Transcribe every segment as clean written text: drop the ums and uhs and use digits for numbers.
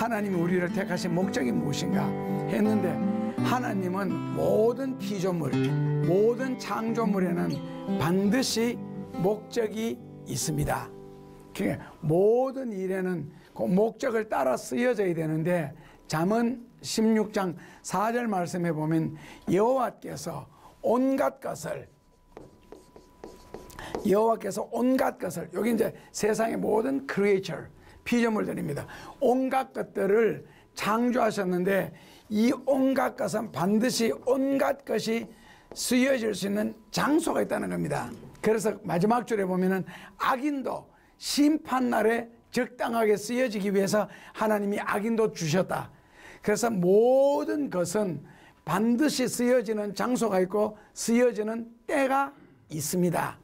하나님이 우리를 택하신 목적이 무엇인가 했는데, 하나님은 모든 피조물, 모든 창조물에는 반드시 목적이 있습니다. 그러니까 모든 일에는 그 목적을 따라 쓰여져야 되는데, 잠언 16장 4절 말씀에 보면 여호와께서 온갖 것을, 여기 이제 세상의 모든 크리에이처, 피조물들입니다. 온갖 것들을 창조하셨는데, 이 온갖 것은 반드시 온갖 것이 쓰여질 수 있는 장소가 있다는 겁니다. 그래서 마지막 줄에 보면은 악인도 심판날에 적당하게 쓰여지기 위해서 하나님이 악인도 주셨다. 그래서 모든 것은 반드시 쓰여지는 장소가 있고 쓰여지는 때가 있습니다.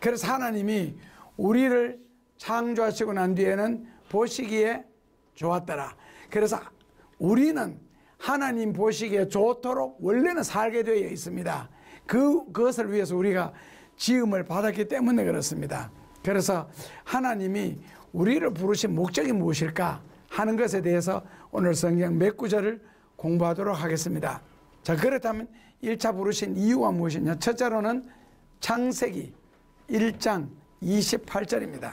그래서 하나님이 우리를 창조하시고 난 뒤에는 보시기에 좋았더라. 그래서 우리는 하나님 보시기에 좋도록 원래는 살게 되어 있습니다. 그것을 위해서 우리가 지음을 받았기 때문에 그렇습니다. 그래서 하나님이 우리를 부르신 목적이 무엇일까 하는 것에 대해서 오늘 성경 몇 구절을 공부하도록 하겠습니다. 자, 그렇다면 1차 부르신 이유가 무엇이냐? 첫째로는 창세기 1장 28절입니다.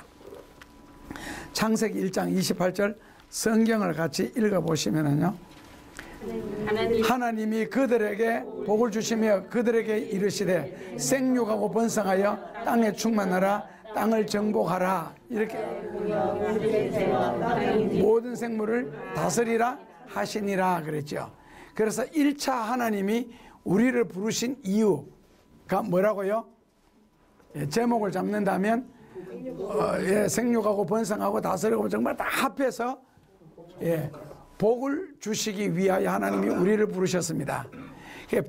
창세기 1장 28절 성경을 같이 읽어보시면요, 하나님이 그들에게 복을 주시며 그들에게 이르시되 생육하고 번성하여 땅에 충만하라, 땅을 정복하라, 이렇게 모든 생물을 다스리라 하시니라 그랬죠. 그래서 1차 하나님이 우리를 부르신 이유가 뭐라고요? 제목을 잡는다면 생육하고 번성하고 다스리고 정말 다 합해서 복을 주시기 위하여 하나님이 우리를 부르셨습니다.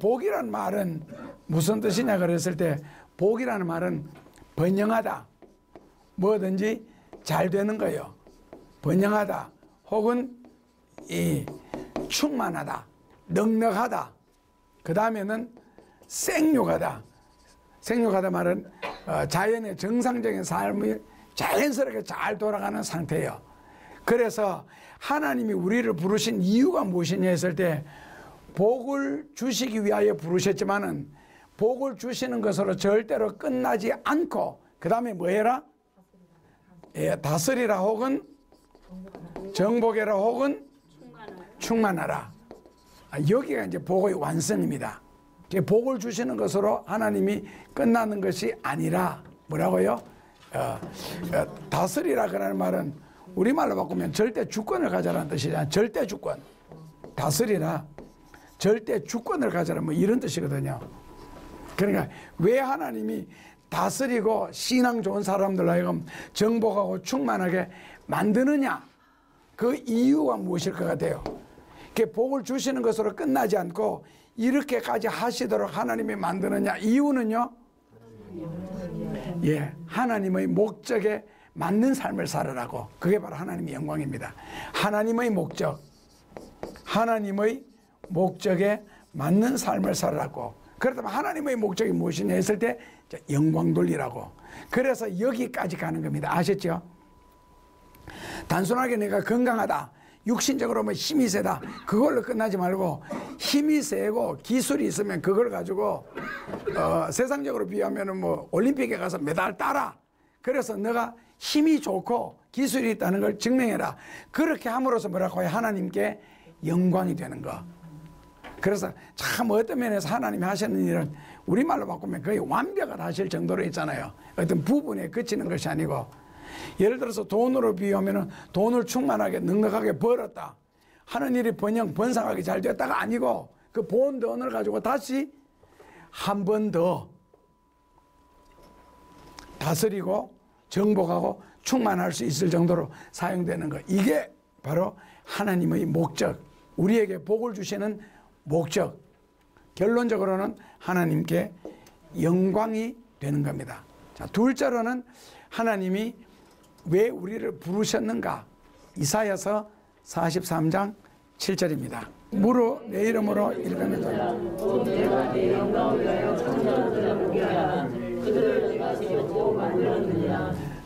복이라는 말은 무슨 뜻이냐 그랬을 때, 복이라는 말은 번영하다, 뭐든지 잘 되는 거예요. 번영하다, 혹은 충만하다, 넉넉하다. 그 다음에는 생육하다. 생육하다 말은 자연의 정상적인 삶이 자연스럽게 잘 돌아가는 상태예요. 그래서 하나님이 우리를 부르신 이유가 무엇이냐 했을 때, 복을 주시기 위하여 부르셨지만은 복을 주시는 것으로 절대로 끝나지 않고, 그 다음에 뭐 해라? 다스리라, 혹은 정복해라, 혹은 충만하라. 여기가 이제 복의 완성입니다. 복을 주시는 것으로 하나님이 끝나는 것이 아니라 뭐라고요? 다스리라 그라는 말은 우리말로 바꾸면 절대 주권을 가져라는 뜻이잖아요. 절대 주권. 다스리라, 절대 주권을 가져라, 뭐 이런 뜻이거든요. 그러니까 왜 하나님이 다스리고 신앙 좋은 사람들 하여금 정복하고 충만하게 만드느냐, 그 이유가 무엇일 것 같아요? 복을 주시는 것으로 끝나지 않고 이렇게까지 하시도록 하나님이 만드느냐, 이유는요, 하나님의 목적에 맞는 삶을 살으라고. 그게 바로 하나님의 영광입니다. 하나님의 목적, 하나님의 목적에 맞는 삶을 살으라고. 그렇다면 하나님의 목적이 무엇이냐 했을 때 영광 돌리라고. 그래서 여기까지 가는 겁니다. 아셨죠? 단순하게 내가 건강하다, 육신적으로 뭐 힘이 세다, 그걸로 끝나지 말고, 힘이 세고 기술이 있으면 그걸 가지고 세상적으로 비하면 뭐 올림픽에 가서 메달 따라. 그래서 너가 힘이 좋고 기술이 있다는 걸 증명해라. 그렇게 함으로써 뭐라고 해? 하나님께 영광이 되는 거. 그래서 참 어떤 면에서 하나님이 하시는 일은 우리말로 바꾸면 거의 완벽을 하실 정도로 있잖아요. 어떤 부분에 그치는 것이 아니고, 예를 들어서 돈으로 비유하면 돈을 충만하게 넉넉하게 벌었다, 하는 일이 번성하게 잘 됐다가 아니고, 그 번 돈을 가지고 다시 한 번 더 다스리고 정복하고 충만할 수 있을 정도로 사용되는 것. 이게 바로 하나님의 목적, 우리에게 복을 주시는 목적. 결론적으로는 하나님께 영광이 되는 겁니다. 자, 둘째로는 하나님이 왜 우리를 부르셨는가? 이사야서 43장 7절입니다. 무로 내 이름으로 읽으면서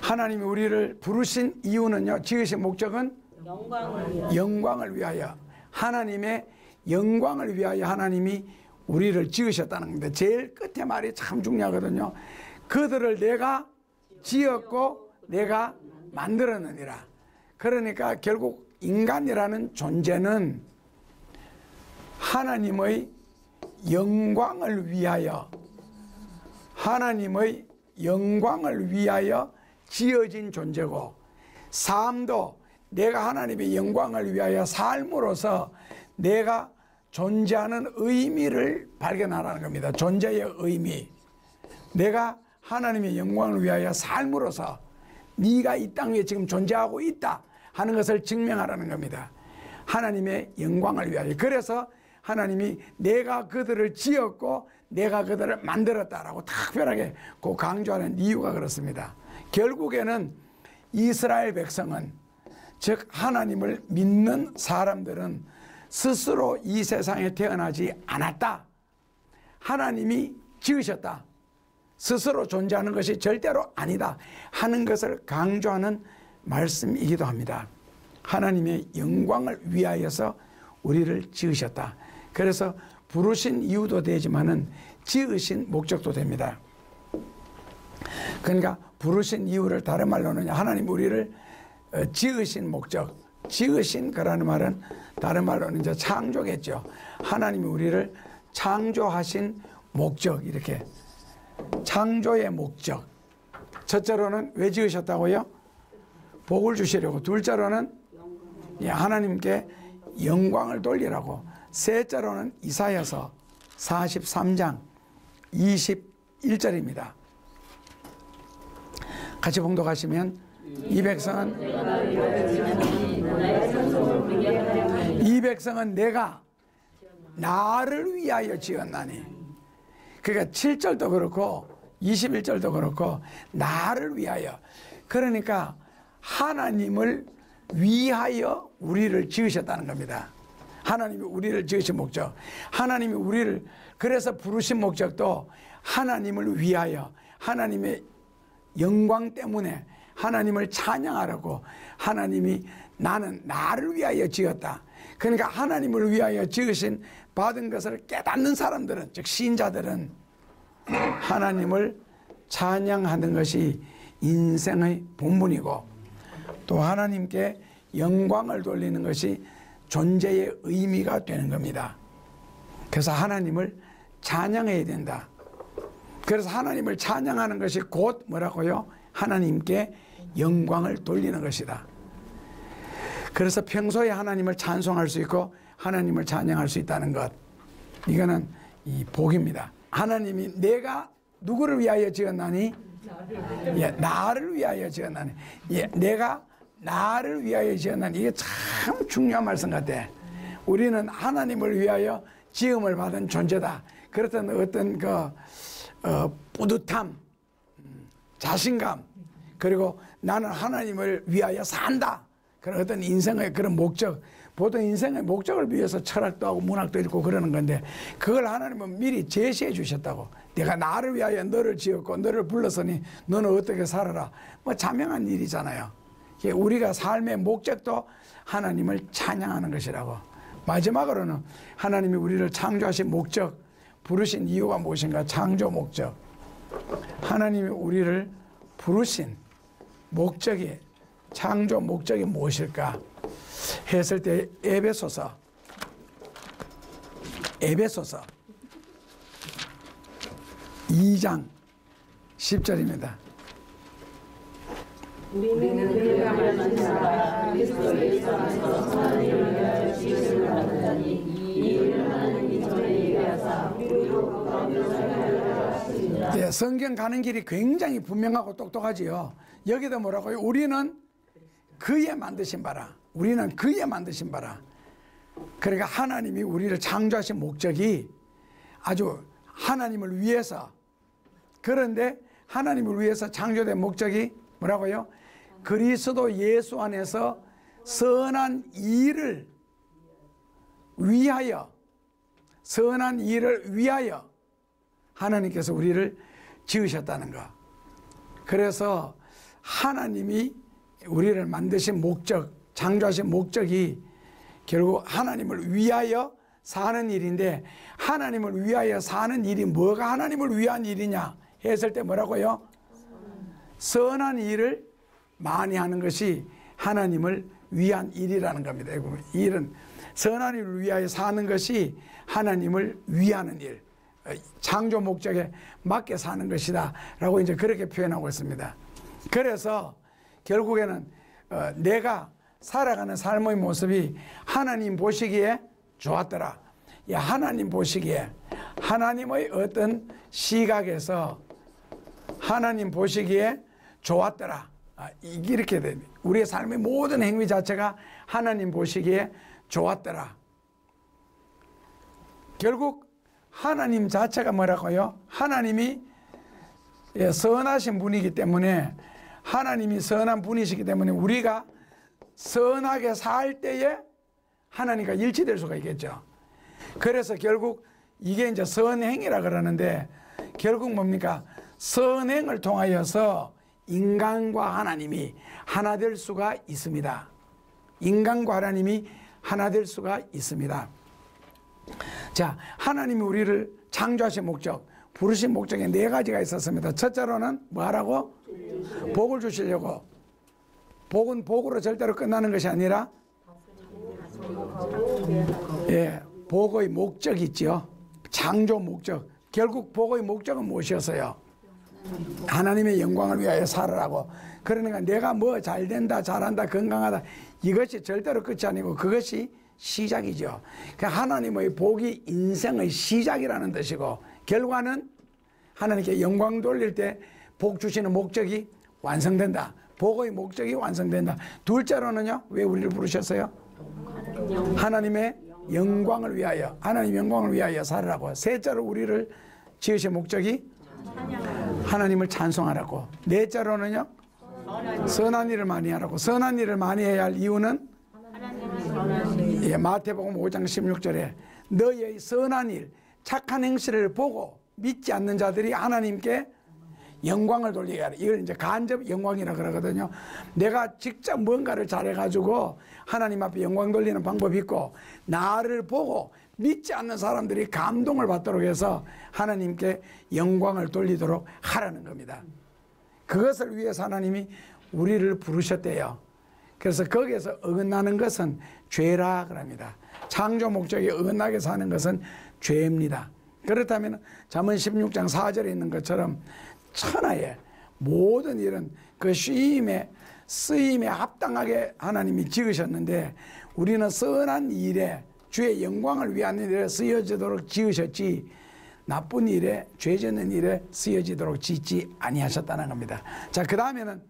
하나님이 우리를 부르신 이유는요, 지으신 목적은 영광을 위하여. 하나님의 영광을 위하여 하나님이 우리를 지으셨다는 겁니다. 제일 끝에 말이 참 중요하거든요. 그들을 내가 지었고 내가 만들었느니라. 그러니까 결국 인간이라는 존재는 하나님의 영광을 위하여, 하나님의 영광을 위하여 지어진 존재고, 삶도 내가 하나님의 영광을 위하여 삶으로써 내가 존재하는 의미를 발견하라는 겁니다. 존재의 의미. 내가 하나님의 영광을 위하여 삶으로써 네가 이 땅 위에 지금 존재하고 있다 하는 것을 증명하라는 겁니다. 하나님의 영광을 위하여. 그래서 하나님이 내가 그들을 지었고 내가 그들을 만들었다라고 특별하게 그 강조하는 이유가 그렇습니다. 결국에는 이스라엘 백성은, 즉 하나님을 믿는 사람들은 스스로 이 세상에 태어나지 않았다. 하나님이 지으셨다. 스스로 존재하는 것이 절대로 아니다 하는 것을 강조하는 말씀이기도 합니다. 하나님의 영광을 위하여서 우리를 지으셨다. 그래서 부르신 이유도 되지만은 지으신 목적도 됩니다. 그러니까 부르신 이유를 다른 말로는 하나님 우리를 지으신 목적, 지으신 거라는 말은 다른 말로는 이제 창조겠죠. 하나님이 우리를 창조하신 목적, 이렇게 창조의 목적. 첫째로는 왜 지으셨다고요? 복을 주시려고. 둘째로는 하나님께 영광을 돌리라고. 셋째로는 이사야서 43장 21절입니다. 같이 봉독하시면 이 백성은 내가 나를 위하여 지었나니. 그러니까 7절도 그렇고 21절도 그렇고 나를 위하여. 그러니까 하나님을 위하여 우리를 지으셨다는 겁니다. 하나님이 우리를 지으신 목적, 하나님이 우리를 그래서 부르신 목적도 하나님을 위하여, 하나님의 영광 때문에 하나님을 찬양하라고. 하나님이 나는 나를 위하여 지었다. 그러니까 하나님을 위하여 지으신 받은 것을 깨닫는 사람들은, 즉 신자들은 하나님을 찬양하는 것이 인생의 본분이고, 또 하나님께 영광을 돌리는 것이 존재의 의미가 되는 겁니다. 그래서 하나님을 찬양해야 된다. 그래서 하나님을 찬양하는 것이 곧 뭐라고요? 하나님께 영광을 돌리는 것이다. 그래서 평소에 하나님을 찬송할 수 있고 하나님을 찬양할 수 있다는 것, 이거는 이 복입니다. 하나님이 내가 누구를 위하여 지었나니? 나를 위하여 지었나니. 내가 나를 위하여 지었나니. 이게 참 중요한 말씀 같아. 우리는 하나님을 위하여 지음을 받은 존재다. 그렇던 어떤 뿌듯함, 자신감, 그리고 나는 하나님을 위하여 산다. 그런 어떤 인생의 그런 목적, 보통 인생의 목적을 위해서 철학도 하고 문학도 읽고 그러는 건데, 그걸 하나님은 미리 제시해 주셨다고. 내가 나를 위하여 너를 지었고 너를 불렀으니 너는 어떻게 살아라. 뭐 자명한 일이잖아요. 우리가 삶의 목적도 하나님을 찬양하는 것이라고. 마지막으로는 하나님이 우리를 창조하신 목적, 부르신 이유가 무엇인가? 창조 목적. 하나님이 우리를 부르신 목적이, 창조 목적이 무엇일까 했을 때 에베소서 2장 10절입니다. 우리는 그가 만든 자 그리스도 예수 안에서 하나님을 위하여 지으심을 받았다니 이 일을 하나님이 저희에게 하사 우리로 가운데서 하시니라. 네, 성경 가는 길이 굉장히 분명하고 똑똑하지요. 여기도 뭐라고요? 우리는 그의 만드신 바라. 우리는 그의 만드신 바라. 그러니까 하나님이 우리를 창조하신 목적이 아주 하나님을 위해서, 그런데 하나님을 위해서 창조된 목적이 뭐라고요? 그리스도 예수 안에서 선한 일을 위하여, 선한 일을 위하여 하나님께서 우리를 지으셨다는 것. 그래서 하나님이 우리를 만드신 목적, 창조하신 목적이 결국 하나님을 위하여 사는 일인데, 하나님을 위하여 사는 일이 뭐가 하나님을 위한 일이냐 했을 때 뭐라고요? 선한 일을 많이 하는 것이 하나님을 위한 일이라는 겁니다. 이 일은 선한 일을 위하여 사는 것이 하나님을 위하는 일, 창조 목적에 맞게 사는 것이다 라고 이제 그렇게 표현하고 있습니다. 그래서 결국에는 내가 살아가는 삶의 모습이 하나님 보시기에 좋았더라. 하나님 보시기에, 하나님의 어떤 시각에서 하나님 보시기에 좋았더라. 이렇게 됩니다. 우리의 삶의 모든 행위 자체가 하나님 보시기에 좋았더라. 결국 하나님 자체가 뭐라고요? 하나님이 선하신 분이기 때문에, 하나님이 선한 분이시기 때문에 우리가 선하게 살 때에 하나님과 일치될 수가 있겠죠. 그래서 결국 이게 이제 선행이라 그러는데, 결국 뭡니까? 선행을 통하여서 인간과 하나님이 하나 될 수가 있습니다. 인간과 하나님이 하나 될 수가 있습니다. 자, 하나님이 우리를 창조하신 목적, 부르신 목적에 4가지가 있었습니다. 첫째로는 뭐하라고? 복을 주시려고. 복은 복으로 절대로 끝나는 것이 아니라, 복의 목적이 있죠. 창조 목적. 결국 복의 목적은 무엇이었어요? 하나님의 영광을 위하여 살으라고. 그러니까 내가 뭐 잘된다, 잘한다, 건강하다, 이것이 절대로 끝이 아니고 그것이 시작이죠. 그러니까 하나님의 복이 인생의 시작이라는 뜻이고, 결과는 하나님께 영광 돌릴 때 복 주시는 목적이 완성된다. 복의 목적이 완성된다. 둘째로는요, 왜 우리를 부르셨어요? 하나님의 영광을 위하여, 하나님 영광을 위하여 살으라고. 셋째로 우리를 지으신 목적이 하나님을 찬송하라고. 넷째로는요, 선한 일을 많이 하라고. 선한 일을 많이 해야 할 이유는 마태복음 5장 16절에 너희의 선한 일, 착한 행실을 보고 믿지 않는 자들이 하나님께 영광을 돌리게 하라. 이걸 이제 간접 영광이라 그러거든요. 내가 직접 뭔가를 잘해가지고 하나님 앞에 영광 돌리는 방법이 있고, 나를 보고 믿지 않는 사람들이 감동을 받도록 해서 하나님께 영광을 돌리도록 하라는 겁니다. 그것을 위해서 하나님이 우리를 부르셨대요. 그래서 거기에서 어긋나는 것은 죄라 그럽니다. 창조 목적에 어긋나게 사는 것은 죄입니다. 그렇다면 잠언 16장 4절에 있는 것처럼 천하의 모든 일은 그 쓰임에 합당하게 하나님이 지으셨는데, 우리는 선한 일에, 주의 영광을 위한 일에 쓰여지도록 지으셨지 나쁜 일에, 죄 짓는 일에 쓰여지도록 짓지 아니하셨다는 겁니다. 자, 그 다음에는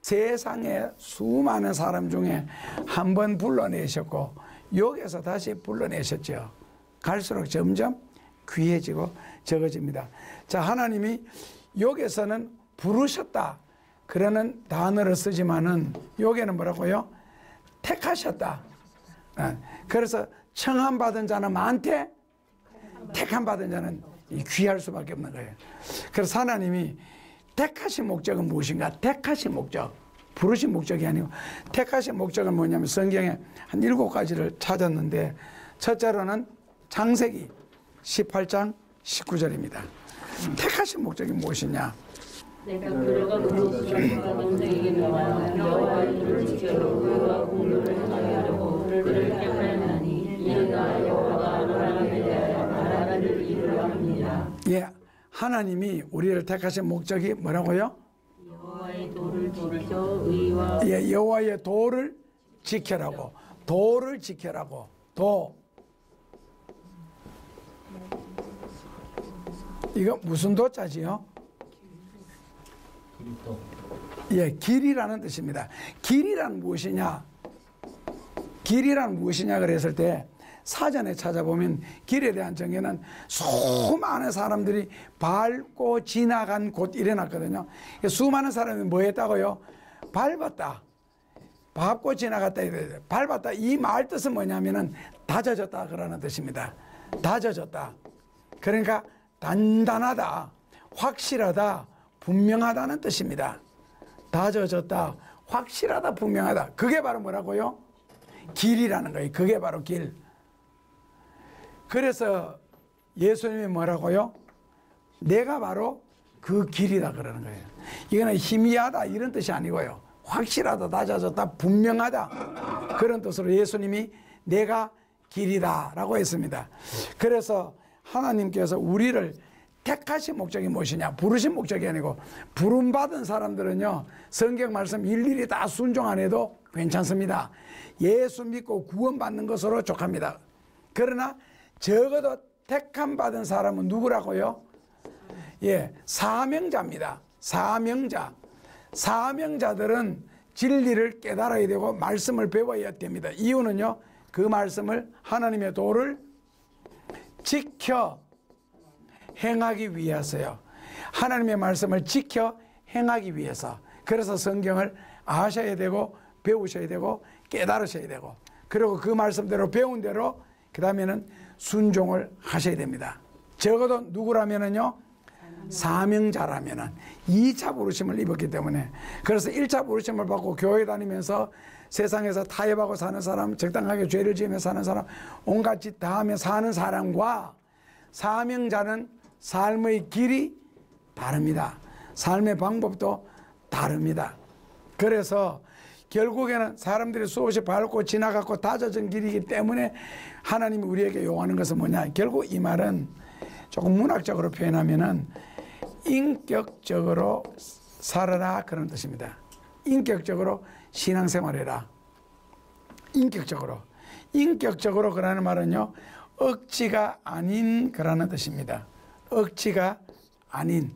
세상의 수많은 사람 중에 한 번 불러내셨고 여기에서 다시 불러내셨죠. 갈수록 점점 귀해지고 적어집니다. 자, 하나님이 여기에서는 부르셨다 그러는 단어를 쓰지만은 여기에는 뭐라고요? 택하셨다. 그래서 청함받은 자는 많되 택함받은 자는 귀할 수밖에 없는 거예요. 그래서 하나님이 택하신 목적은 무엇인가? 택하신 목적, 부르신 목적이 아니고 택하신 목적은 뭐냐면 성경에 한 7가지를 찾았는데, 첫째로는 창세기 18장 19절입니다. 택하신 목적이 무엇이냐? 내가 그들과 그들과 동생에게 명하여 여호와의 도를 지켜 의와 공로를 행하게 하려고 그를 택하였나니 이는 나 여호와가 아브라함에 대하여 바라는 일을 이루려 합니다. 예, 하나님이 우리를 택하신 목적이 뭐라고요? 여호와의 도를 지켜 의와 여호와의 도를 지켜라고. 도를 지켜라고. 도. 이거 무슨 도자지요? 길이라는 뜻입니다. 길이란 무엇이냐? 길이란 무엇이냐 그랬을 때 사전에 찾아보면 길에 대한 정의는 수많은 사람들이 밟고 지나간 곳 이래놨거든요. 수많은 사람이 뭐 했다고요? 밟았다. 밟고 지나갔다. 밟았다. 이 말 뜻은 뭐냐면은 다져졌다 그러는 뜻입니다. 다져졌다. 그러니까 단단하다, 확실하다, 분명하다는 뜻입니다. 다져졌다, 확실하다, 분명하다. 그게 바로 뭐라고요? 길이라는 거예요. 그게 바로 길. 그래서 예수님이 뭐라고요? 내가 바로 그 길이다 그러는 거예요. 이거는 희미하다 이런 뜻이 아니고요. 확실하다, 낮아졌다, 분명하다 그런 뜻으로 예수님이 내가 길이다 라고 했습니다. 그래서 하나님께서 우리를 택하신 목적이 무엇이냐? 부르신 목적이 아니고, 부름받은 사람들은요 성경 말씀 일일이 다 순종 안 해도 괜찮습니다. 예수 믿고 구원받는 것으로 족합니다. 그러나 적어도 택함 받은 사람은 누구라고요? 예, 사명자입니다. 사명자. 사명자들은 진리를 깨달아야 되고 말씀을 배워야 됩니다. 이유는요, 그 말씀을, 하나님의 도를 지켜 행하기 위해서요. 하나님의 말씀을 지켜 행하기 위해서. 그래서 성경을 아셔야 되고 배우셔야 되고 깨달으셔야 되고, 그리고 그 말씀대로 배운 대로 그 다음에는 순종을 하셔야 됩니다. 적어도 누구라면은요, 사명자라면은 2차 부르심을 입었기 때문에. 그래서 1차 부르심을 받고 교회 다니면서 세상에서 타협하고 사는 사람, 적당하게 죄를 지으며 사는 사람, 온갖 짓 다 하며 사는 사람과 사명자는 삶의 길이 다릅니다. 삶의 방법도 다릅니다. 그래서 결국에는 사람들이 수없이 밟고 지나갔고 다져진 길이기 때문에 하나님이 우리에게 요구하는 것은 뭐냐? 결국 이 말은 조금 문학적으로 표현하면은 인격적으로 살아라 그런 뜻입니다. 인격적으로 신앙생활해라. 인격적으로 그라는 말은요, 억지가 아닌 그라는 뜻입니다. 억지가 아닌,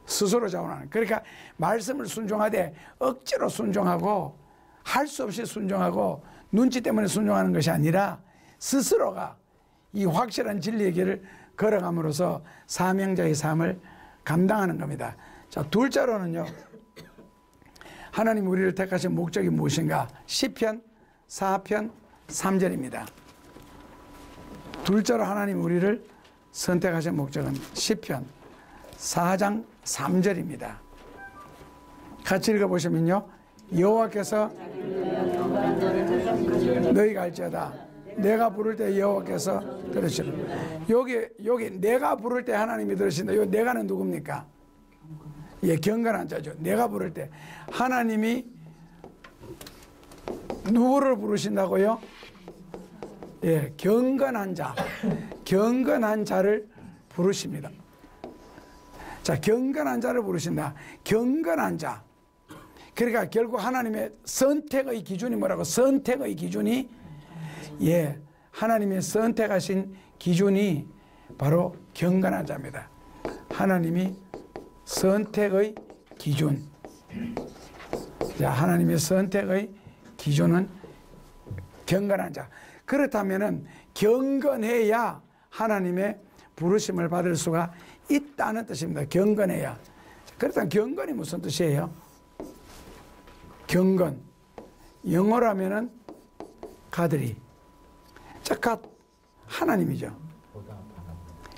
스스로 자원하는. 그러니까 말씀을 순종하되 억지로 순종하고 할 수 없이 순종하고 눈치 때문에 순종하는 것이 아니라 스스로가 이 확실한 진리의 길을 걸어감으로써 사명자의 삶을 감당하는 겁니다. 자, 둘째로는요, 하나님 우리를 택하신 목적이 무엇인가? 시편 4편 3절입니다. 둘째로 하나님 우리를 선택하신 목적은 시편 4장 3절입니다. 같이 읽어보시면요, 여호와께서 너희가 알지어다 내가 부를 때 여호와께서 들으시라. 여기 내가 부를 때 하나님이 들으신다. 요 내가는 누굽니까? 예, 경건한 자죠. 내가 부를 때 하나님이 누구를 부르신다고요? 예, 경건한 자, 경건한 자를 부르십니다. 자, 경건한 자를 부르신다. 경건한 자. 그러니까 결국 하나님의 선택의 기준이 뭐라고? 선택의 기준이, 예, 하나님의 선택하신 기준이 바로 경건한 자입니다. 하나님이 선택의 기준. 자, 하나님의 선택의 기준은 경건한 자. 그렇다면은 경건해야 하나님의 부르심을 받을 수가 있다는 뜻입니다. 경건해야. 그렇다면 경건이 무슨 뜻이에요? 경건. 영어로 하면은 가드리. 자, 갓 하나님이죠.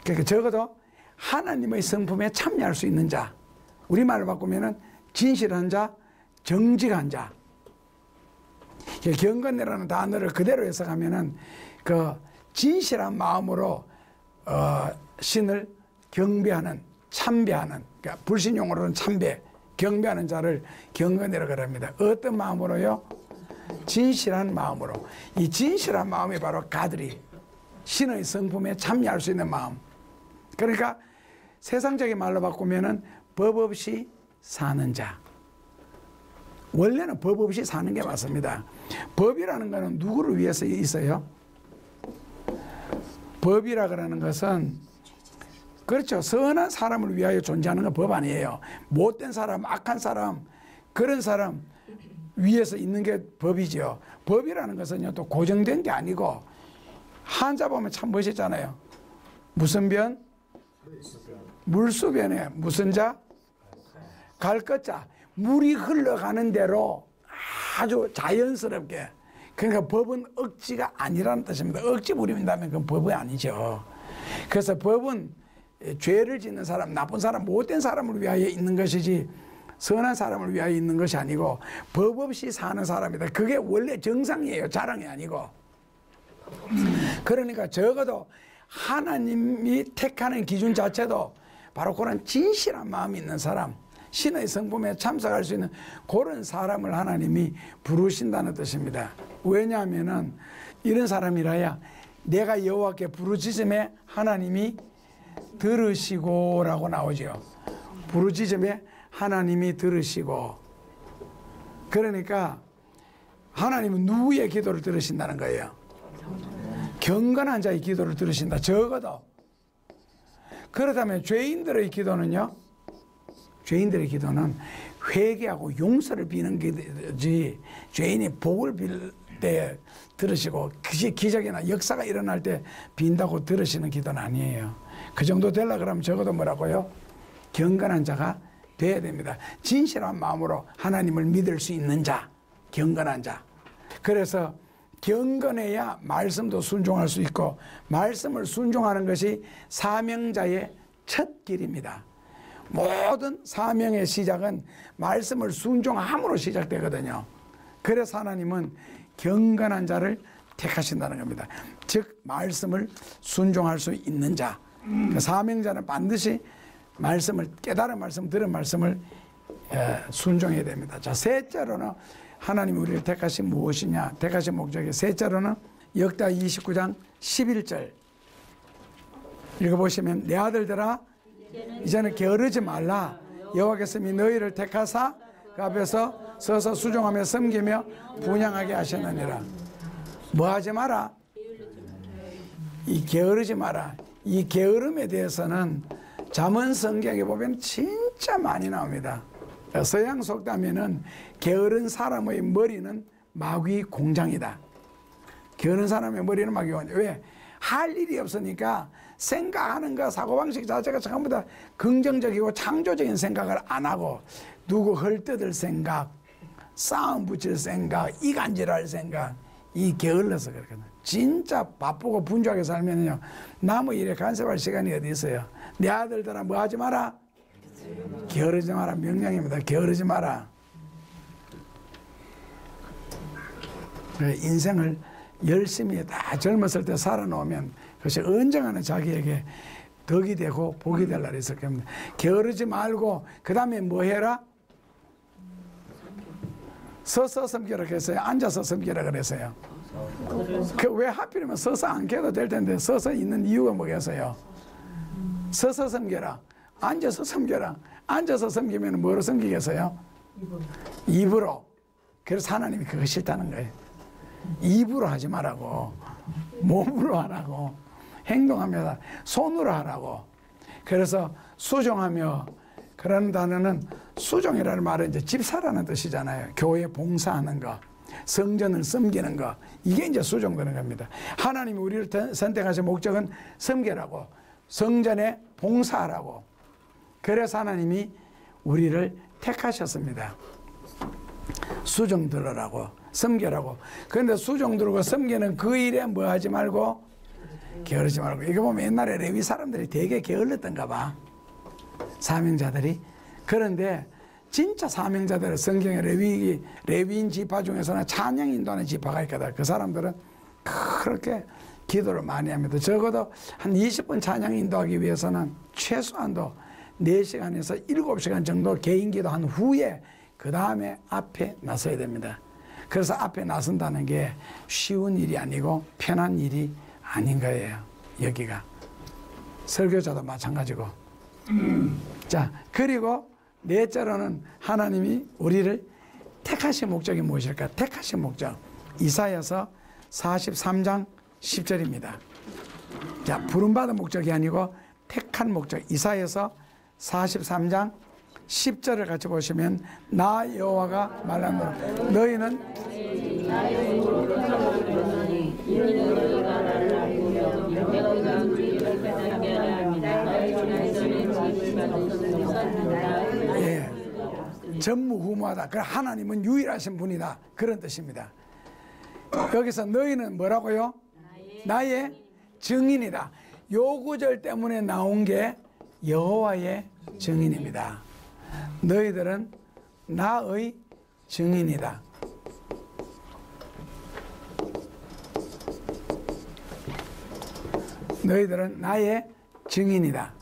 그러니까 적어도 하나님의 성품에 참여할 수 있는 자. 우리말로 바꾸면은 진실한 자, 정직한 자. 경건이라는 단어를 그대로 해석하면은 그 진실한 마음으로 신을 경배하는, 참배하는, 그러니까 불신용어로는 참배, 경배하는 자를 경건이라고 합니다. 어떤 마음으로요? 진실한 마음으로. 이 진실한 마음이 바로 가드리, 신의 성품에 참여할 수 있는 마음. 그러니까 세상적인 말로 바꾸면은 법 없이 사는 자. 원래는 법 없이 사는 게 맞습니다. 법이라는 것은 누구를 위해서 있어요? 법이라 그러는 것은, 그렇죠, 선한 사람을 위하여 존재하는 건 법 아니에요. 못된 사람, 악한 사람, 그런 사람 위해서 있는 게 법이죠. 법이라는 것은요, 또 고정된 게 아니고, 한자 보면 참 멋있잖아요. 무슨 변? 물수변에 무슨 자? 갈 것자. 물이 흘러가는 대로 아주 자연스럽게. 그러니까 법은 억지가 아니라는 뜻입니다. 억지 부린다면 그건 법이 아니죠. 그래서 법은 죄를 짓는 사람, 나쁜 사람, 못된 사람을 위하여 있는 것이지 선한 사람을 위하여 있는 것이 아니고 법 없이 사는 사람이다. 그게 원래 정상이에요. 자랑이 아니고. 그러니까 적어도 하나님이 택하는 기준 자체도 바로 그런 진실한 마음이 있는 사람, 신의 성품에 참석할 수 있는 그런 사람을 하나님이 부르신다는 뜻입니다. 왜냐하면은 이런 사람이라야 내가 여호와께 부르짖음에 하나님이 들으시고 라고 나오죠. 부르짖음에 하나님이 들으시고. 그러니까 하나님은 누구의 기도를 들으신다는 거예요? 경건한 자의 기도를 들으신다. 적어도. 그렇다면 죄인들의 기도는요? 죄인들의 기도는 회개하고 용서를 비는 거지, 죄인이 복을 빌 때 들으시고 기적이나 역사가 일어날 때 빈다고 들으시는 기도는 아니에요. 그 정도 되려 그러면 적어도 뭐라고요? 경건한 자가 돼야 됩니다. 진실한 마음으로 하나님을 믿을 수 있는 자, 경건한 자. 그래서 경건해야 말씀도 순종할 수 있고, 말씀을 순종하는 것이 사명자의 첫 길입니다. 모든 사명의 시작은 말씀을 순종함으로 시작되거든요. 그래서 하나님은 경건한 자를 택하신다는 겁니다. 즉 말씀을 순종할 수 있는 자. 사명자는 반드시 말씀을, 깨달은 말씀, 들은 말씀을 순종해야 됩니다. 자, 셋째로는 하나님이 우리를 택하신 무엇이냐, 택하신 목적이, 셋째로는 역대하 29장 11절 읽어보시면, 내 아들들아 이제는 게으르지 말라. 여호와께서 너희를 택하사 그 앞에서 서서 수종하며 섬기며 분향하게 하셨느니라. 뭐 하지 마라? 이 게으르지 마라. 이 게으름에 대해서는 잠언 성경에 보면 진짜 많이 나옵니다. 서양 속담에는 게으른 사람의 머리는 마귀 공장이다. 게으른 사람의 머리는 마귀 공장. 왜? 할 일이 없으니까 생각하는 거, 사고방식 자체가 전부 다 긍정적이고 창조적인 생각을 안 하고, 누구 헐뜯을 생각, 싸움 붙일 생각, 이간질할 생각, 이 게을러서 그렇거든요. 진짜 바쁘고 분주하게 살면요, 남의 일에 간섭할 시간이 어디 있어요? 내 아들들아 뭐 하지 마라? 게으르지 마라. 명령입니다. 게으르지 마라. 인생을 열심히 다 젊었을 때 살아놓으면 그것이 언젠가는 자기에게 덕이 되고 복이 될 날이 있을 겁니다. 게으르지 말고 그 다음에 뭐 해라? 서서 섬기라 그랬어요? 앉아서 섬기라 그랬어요? 왜 하필이면 서서 안 해도 될 텐데 서서 있는 이유가 뭐겠어요? 서서 섬겨라. 앉아서 섬겨라. 앉아서 섬기면 뭐로 섬기겠어요? 입으로. 그래서 하나님이 그거 싫다는 거예요. 입으로 하지 말라고, 몸으로 하라고, 행동하며 손으로 하라고. 그래서 수종하며, 그런 단어는, 수종이라는 말은 이제 집사라는 뜻이잖아요. 교회 봉사하는 거, 성전을 섬기는 거, 이게 이제 수종되는 겁니다. 하나님이 우리를 선택하신 목적은 섬기라고, 성전에 봉사하라고. 그래서 하나님이 우리를 택하셨습니다. 수종 들으라고, 섬기라고. 그런데 수종 들고 섬기는 그 일에 뭐 하지 말고? 게으르지 말고. 이거 보면 옛날에 레위 사람들이 되게 게을렀던가 봐, 사명자들이. 그런데 진짜 사명자들은 성경에 레위인 지파 중에서는 찬양 인도하는 지파가 있거든. 그 사람들은 그렇게 기도를 많이 합니다. 적어도 한 20분 찬양 인도하기 위해서는 최소한도 4시간에서 7시간 정도 개인 기도한 후에 그 다음에 앞에 나서야 됩니다. 그래서 앞에 나선다는 게 쉬운 일이 아니고 편한 일이 아닌 거예요. 여기가 설교자도 마찬가지고. 자, 그리고 넷째로는 하나님이 우리를 택하신 목적이 무엇일까? 택하신 목적, 이사야서 43장 10절입니다. 자, 부름받은 목적이 아니고 택한 목적. 이사야서 43장 10절을 같이 보시면, 나 여호와가 말하노라. 너희는 예, 전무후무하다. 그 하나님은 유일하신 분이다, 그런 뜻입니다. 여기서 너희는 뭐라고요? 나의 증인이다. 요 구절 때문에 나온 게 여호와의 증인입니다. 너희들은 나의 증인이다. 너희들은 나의 증인이다.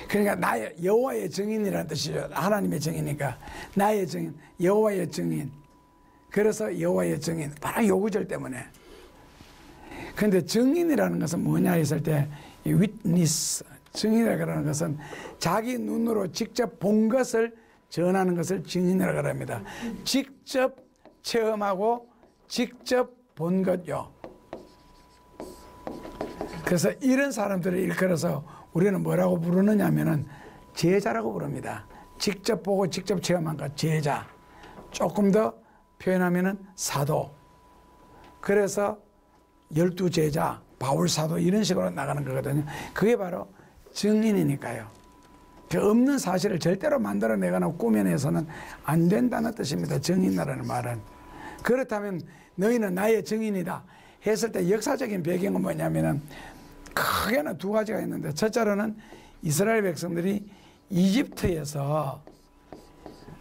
그러니까 나의 여호와의 증인이라는 뜻이죠. 하나님의 증인이니까 나의 증인, 여호와의 증인. 그래서 여호와의 증인, 바로 요 구절 때문에. 그런데 증인이라는 것은 뭐냐 했을 때 이 witness, 증인이라고 하는 것은 자기 눈으로 직접 본 것을 전하는 것을 증인이라고 합니다. 직접 체험하고 직접 본 것요. 그래서 이런 사람들을 일컬어서 우리는 뭐라고 부르느냐 하면은 제자라고 부릅니다. 직접 보고 직접 체험한 것, 제자. 조금 더 표현하면은 사도. 그래서 12제자, 바울사도 이런 식으로 나가는 거거든요. 그게 바로 증인이니까요. 그 없는 사실을 절대로 만들어내거나 꾸며내서는 안 된다는 뜻입니다. 증인이라는 말은. 그렇다면 너희는 나의 증인이다 했을 때 역사적인 배경은 뭐냐면은 크게는 두 가지가 있는데, 첫째로는 이스라엘 백성들이 이집트에서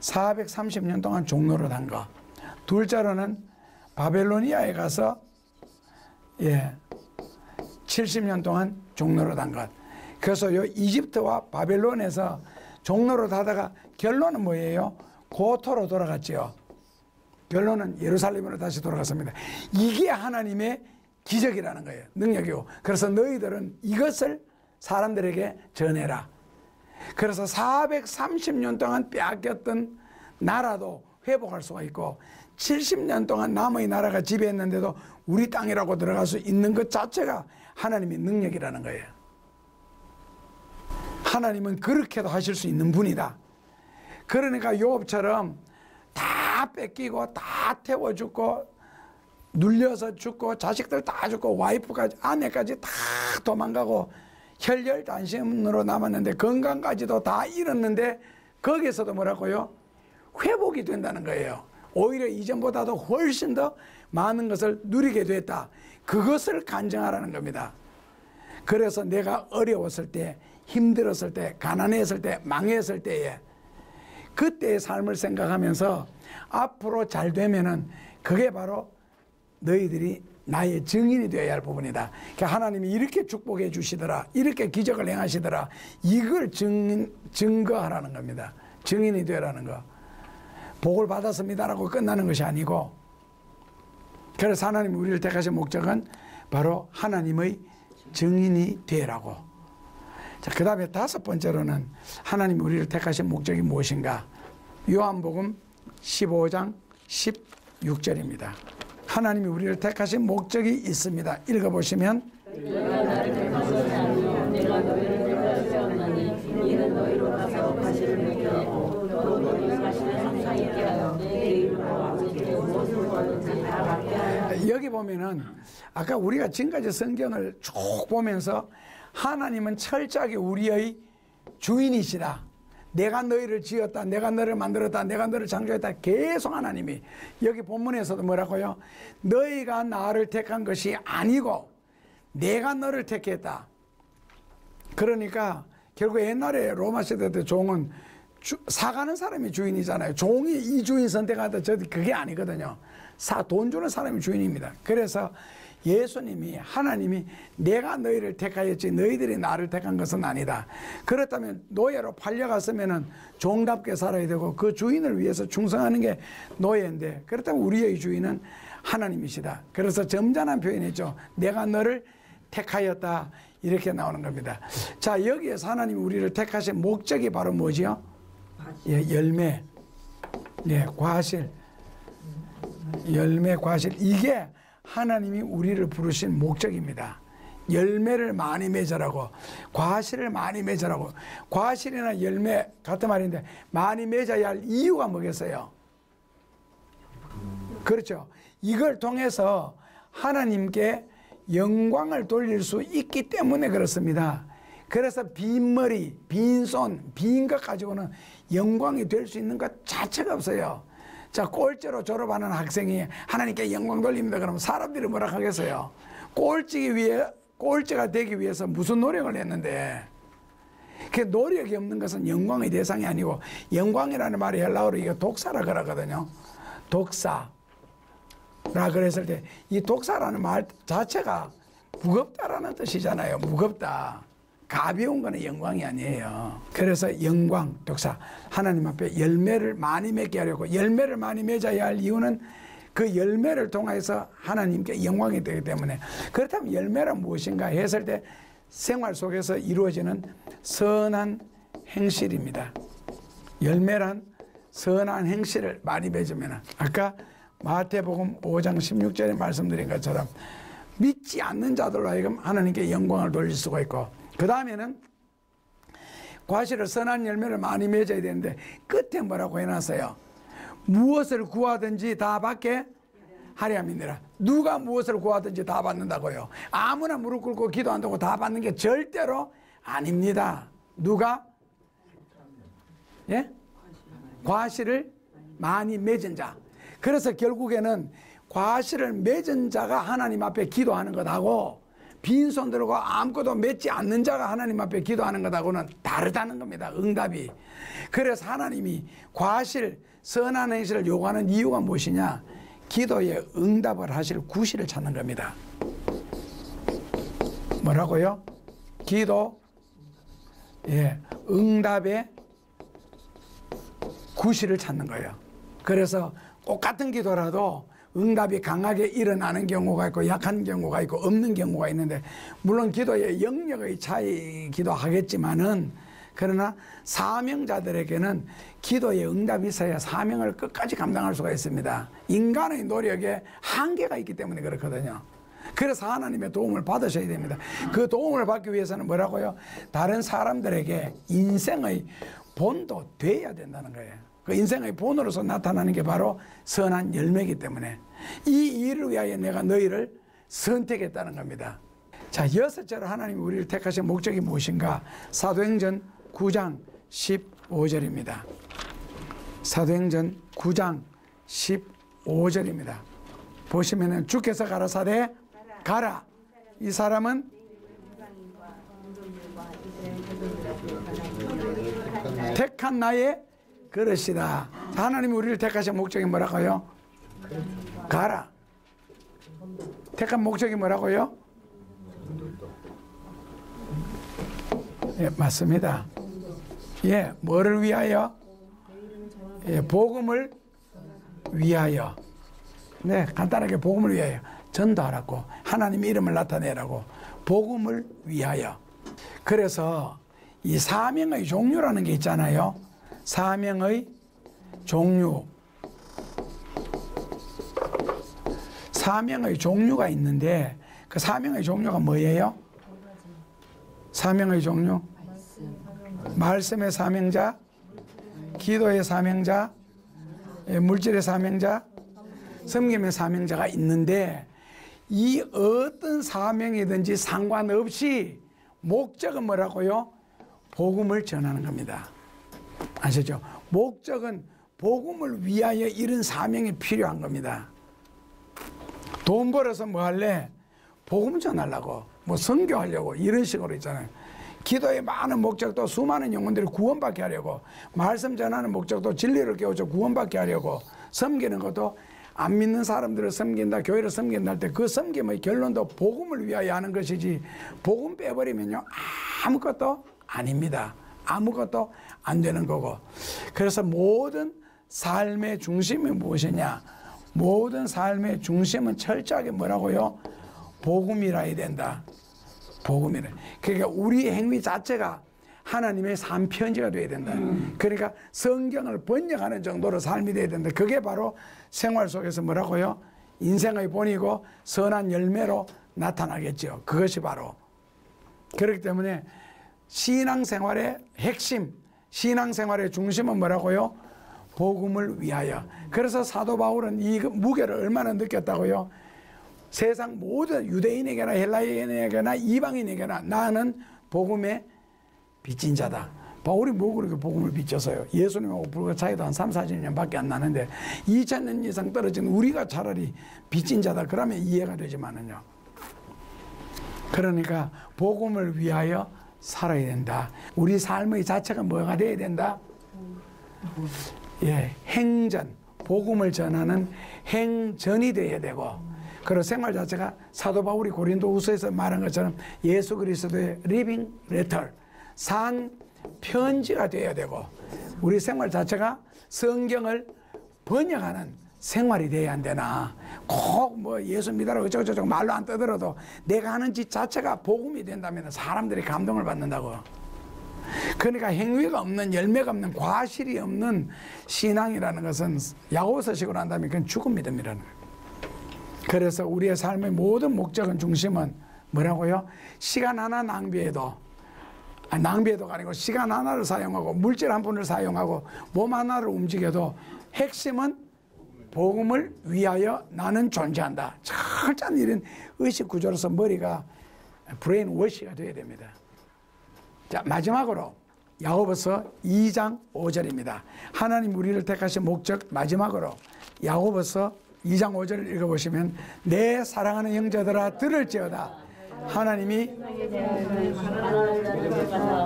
430년 동안 종노릇 한 거. 둘째로는 바벨로니아에 가서 70년 동안 종노릇 한 것. 그래서 요 이집트와 바벨론에서 종노릇 하다가 결론은 뭐예요? 고토로 돌아갔지요. 결론은 예루살렘으로 다시 돌아갔습니다. 이게 하나님의 기적이라는 거예요. 능력이고. 그래서 너희들은 이것을 사람들에게 전해라. 그래서 430년 동안 빼앗겼던 나라도 회복할 수가 있고 70년 동안 남의 나라가 지배했는데도 우리 땅이라고 들어갈 수 있는 것 자체가 하나님의 능력이라는 거예요. 하나님은 그렇게도 하실 수 있는 분이다. 그러니까 요업처럼 다 뺏기고 다 태워 죽고 눌려서 죽고 자식들 다 죽고 와이프까지 아내까지 다 도망가고 혈혈단신으로 남았는데 건강까지도 다 잃었는데 거기에서도 뭐라고요? 회복이 된다는 거예요. 오히려 이전보다도 훨씬 더 많은 것을 누리게 됐다. 그것을 간증하라는 겁니다. 그래서 내가 어려웠을 때, 힘들었을 때, 가난했을 때, 망했을 때에 그때의 삶을 생각하면서 앞으로 잘 되면은 그게 바로 너희들이 나의 증인이 되어야 할 부분이다. 그러니까 하나님이 이렇게 축복해 주시더라, 이렇게 기적을 행하시더라, 이걸 증거하라는 겁니다. 증인이 되라는 거. 복을 받았습니다라고 끝나는 것이 아니고, 그래서 하나님이 우리를 택하신 목적은 바로 하나님의 증인이 되라고. 자, 그 다음에 다섯 번째로는 하나님이 우리를 택하신 목적이 무엇인가? 요한복음 15장 16절입니다. 하나님이 우리를 택하신 목적이 있습니다. 읽어보시면 내가 나를 택하시지 아니요 내가 너희를 택하셨나니 이는 너희로 가서 가시를 맺게 하고 또 너희를 가시를 항상 있게 하여 내 이름으로 아버지께 무엇을 구하든지 다 받게 하여. 여기 보면은 아까 우리가 지금까지 성경을 쭉 보면서 하나님은 철저하게 우리의 주인이시다. 내가 너희를 지었다, 내가 너를 만들었다, 내가 너를 창조했다. 계속 하나님이 여기 본문에서도 뭐라고요? 너희가 나를 택한 것이 아니고 내가 너를 택했다. 그러니까 결국 옛날에 로마 시대 때 종은 사가는 사람이 주인이잖아요. 종이 이 주인 선택하다 저도 그게 아니거든요. 돈 주는 사람이 주인입니다. 그래서 예수님이, 하나님이 내가 너희를 택하였지 너희들이 나를 택한 것은 아니다. 그렇다면 노예로 팔려갔으면 종답게 살아야 되고 그 주인을 위해서 충성하는 게 노예인데, 그렇다면 우리의 주인은 하나님이시다. 그래서 점잖은 표현이죠. 내가 너를 택하였다, 이렇게 나오는 겁니다. 자, 여기에서 하나님이 우리를 택하신 목적이 바로 뭐지요? 열매, 과실, 열매, 과실. 이게 하나님이 우리를 부르신 목적입니다. 열매를 많이 맺으라고, 과실을 많이 맺으라고. 과실이나 열매 같은 말인데 많이 맺어야 할 이유가 뭐겠어요? 그렇죠. 이걸 통해서 하나님께 영광을 돌릴 수 있기 때문에 그렇습니다. 그래서 빈 머리, 빈 손, 빈 것 가지고는 영광이 될 수 있는 것 자체가 없어요. 자, 꼴찌로 졸업하는 학생이 하나님께 영광 돌립니다 그러면 사람들이 뭐라 하겠어요? 꼴찌가 되기 위해서 무슨 노력을 했는데, 그 노력이 없는 것은 영광의 대상이 아니고, 영광이라는 말이 헬라어로 이거 독사라 그러거든요. 독사라 그랬을 때 이 독사라는 말 자체가 무겁다라는 뜻이잖아요. 무겁다. 가벼운 거는 영광이 아니에요. 그래서 영광, 독사. 하나님 앞에 열매를 많이 맺게 하려고, 열매를 많이 맺어야 할 이유는 그 열매를 통해서 하나님께 영광이 되기 때문에. 그렇다면 열매란 무엇인가 했을 때 생활 속에서 이루어지는 선한 행실입니다. 열매란 선한 행실을 많이 맺으면, 아까 마태복음 5장 16절에 말씀드린 것처럼 믿지 않는 자들로 하여금 하나님께 영광을 돌릴 수가 있고, 그 다음에는 과실을 선한 열매를 많이 맺어야 되는데 끝에 뭐라고 해놨어요? 무엇을 구하든지 다 받게 하려 함이니라. 누가 무엇을 구하든지 다 받는다고요? 아무나 무릎 꿇고 기도한다고 다 받는 게 절대로 아닙니다. 누가? 예? 과실을 많이 맺은 자. 그래서 결국에는 과실을 맺은 자가 하나님 앞에 기도하는 것하고 빈손 들고 아무것도 맺지 않는 자가 하나님 앞에 기도하는 것하고는 다르다는 겁니다. 응답이. 그래서 하나님이 과실, 선한 행실을 요구하는 이유가 무엇이냐? 기도에 응답을 하실 구실을 찾는 겁니다. 뭐라고요? 기도, 응답의 구실을 찾는 거예요. 그래서 똑같은 기도라도 응답이 강하게 일어나는 경우가 있고 약한 경우가 있고 없는 경우가 있는데, 물론 기도의 영역의 차이기도 하겠지만은, 그러나 사명자들에게는 기도의 응답이 있어야 사명을 끝까지 감당할 수가 있습니다. 인간의 노력에 한계가 있기 때문에 그렇거든요. 그래서 하나님의 도움을 받으셔야 됩니다. 그 도움을 받기 위해서는 뭐라고요? 다른 사람들에게 인생의 본도 돼야 된다는 거예요. 그 인생의 본으로서 나타나는 게 바로 선한 열매이기 때문에 이 일을 위하여 내가 너희를 선택했다는 겁니다. 자, 여섯째로 하나님이 우리를 택하신 목적이 무엇인가? 사도행전 9장 15절입니다. 사도행전 9장 15절입니다. 보시면은 주께서 가라사대 가라. 이 사람은 택한 나의 그릇이다. 하나님이 우리를 택하신 목적이 뭐라고요? 가라. 택한 목적이 뭐라고요? 예, 맞습니다. 예, 뭐를 위하여? 예, 복음을 위하여. 네, 간단하게 복음을 위하여 전도하라고, 하나님의 이름을 나타내라고, 복음을 위하여. 그래서 이 사명의 종류라는 게 있잖아요. 사명의 종류. 사명의 종류가 있는데 그 사명의 종류가 뭐예요? 사명의 종류? 말씀의 사명자, 기도의 사명자, 물질의 사명자, 섬김의 사명자가 있는데, 이 어떤 사명이든지 상관없이 목적은 뭐라고요? 복음을 전하는 겁니다. 아시죠? 목적은 복음을 위하여 이런 사명이 필요한 겁니다. 돈 벌어서 뭐 할래? 복음 전하려고, 뭐 선교하려고, 이런 식으로 있잖아요. 기도의 많은 목적도 수많은 영혼들이 구원받게 하려고, 말씀 전하는 목적도 진리를 깨우쳐 구원받게 하려고, 섬기는 것도 안 믿는 사람들을 섬긴다, 교회를 섬긴다 할 때 그 섬김의 결론도 복음을 위하여 하는 것이지, 복음 빼버리면요 아무것도 아닙니다. 아무것도 안 되는 거고. 그래서 모든 삶의 중심이 무엇이냐? 모든 삶의 중심은 철저하게 뭐라고요? 복음이라 해야 된다. 복음이라. 그러니까 우리 행위 자체가 하나님의 삶 편지가 돼야 된다. 그러니까 성경을 번역하는 정도로 삶이 돼야 된다. 그게 바로 생활 속에서 뭐라고요? 인생의 본이고 선한 열매로 나타나겠죠. 그것이 바로. 그렇기 때문에 신앙생활의 핵심, 신앙생활의 중심은 뭐라고요? 복음을 위하여. 그래서 사도 바울은 이 무게를 얼마나 느꼈다고요? 세상 모든 유대인에게나 헬라인에게나 이방인에게나 나는 복음의 빚진 자다. 바울이 뭐 그렇게 복음을 빚졌어요? 예수님하고 불과 차이도 한 3, 40년밖에 안 나는데 2000년 이상 떨어진 우리가 차라리 빚진 자다. 그러면 이해가 되지만은요. 그러니까 복음을 위하여 살아야 된다. 우리 삶의 자체가 뭐가 돼야 된다? 예, 행전, 복음을 전하는 행전이 돼야 되고, 그리고 생활 자체가 사도 바울이 고린도후서에서 말한 것처럼 예수 그리스도의 리빙 레터, 산 편지가 돼야 되고, 우리 생활 자체가 성경을 번역하는 생활이 돼야 안 되나. 꼭 뭐 예수 믿으라고 저저저 말로 안 떠들어도 내가 하는 짓 자체가 복음이 된다면 사람들이 감동을 받는다고. 그러니까 행위가 없는, 열매가 없는, 과실이 없는 신앙이라는 것은 야고보서식으로 한다면 그건 죽은 믿음이라는 거예요. 그래서 우리의 삶의 모든 목적은, 중심은 뭐라고요? 시간 하나 낭비해도가 아니고 시간 하나를 사용하고 물질 한 푼을 사용하고 몸 하나를 움직여도 핵심은 복음을 위하여 나는 존재한다. 철저한 이런 의식 구조로서 머리가 브레인 워시가 되어야 됩니다. 자, 마지막으로 야고보서 2장 5절입니다. 하나님 우리를 택하신 목적, 마지막으로 야고보서 2장 5절을 읽어보시면, 내 사랑하는 형제들아 들을지어다. 하나님이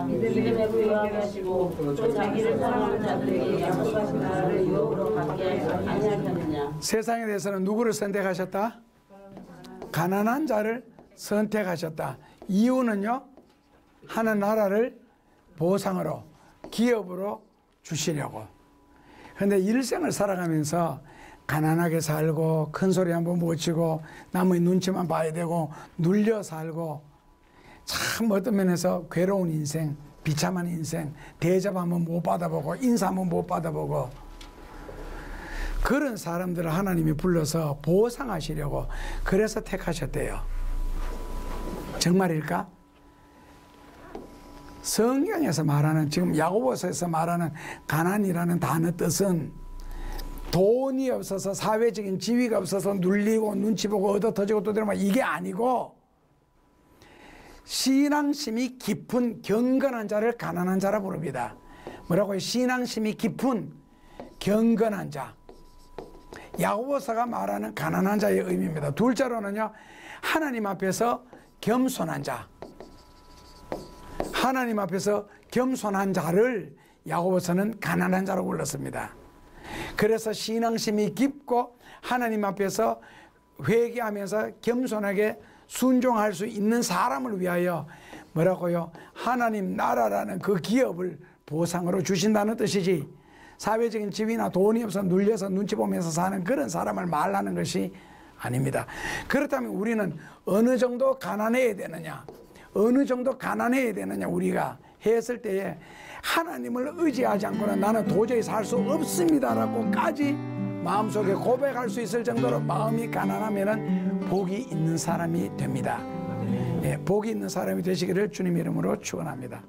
믿음에 부유하게 하시고 또 자기를 사랑하는 자들에게 약속하신 나라를 유업으로 받게 아니하셨느냐. 세상에 대해서는 누구를 선택하셨다? 가난한 자를 선택하셨다. 이유는요, 하는 나라를 보상으로, 기업으로 주시려고. 그런데 일생을 살아가면서 가난하게 살고 큰소리 한번 못 치고 남의 눈치만 봐야 되고 눌려 살고, 참 어떤 면에서 괴로운 인생, 비참한 인생, 대접 한번 못 받아보고 인사 한번 못 받아보고, 그런 사람들을 하나님이 불러서 보상하시려고 그래서 택하셨대요. 정말일까? 성경에서 말하는, 지금 야고보서에서 말하는 가난이라는 단어 뜻은 돈이 없어서, 사회적인 지위가 없어서 눌리고 눈치 보고 얻어 터지고 또 들으면 이게 아니고, 신앙심이 깊은 경건한 자를 가난한 자라 부릅니다. 뭐라고요? 신앙심이 깊은 경건한 자. 야고보서가 말하는 가난한 자의 의미입니다. 둘째로는요, 하나님 앞에서 겸손한 자. 하나님 앞에서 겸손한 자를 야고보서는 가난한 자로 불렀습니다. 그래서 신앙심이 깊고 하나님 앞에서 회개하면서 겸손하게 순종할 수 있는 사람을 위하여 뭐라고요? 하나님 나라라는 그 기업을 보상으로 주신다는 뜻이지, 사회적인 지위나 돈이 없어 눌려서 눈치 보면서 사는 그런 사람을 말하는 것이 아닙니다. 그렇다면 우리는 어느 정도 가난해야 되느냐, 어느 정도 가난해야 되느냐, 우리가 했을 때에 하나님을 의지하지 않고는 나는 도저히 살 수 없습니다라고까지 마음속에 고백할 수 있을 정도로 마음이 가난하면은 복이 있는 사람이 됩니다. 예, 복이 있는 사람이 되시기를 주님 이름으로 축원합니다.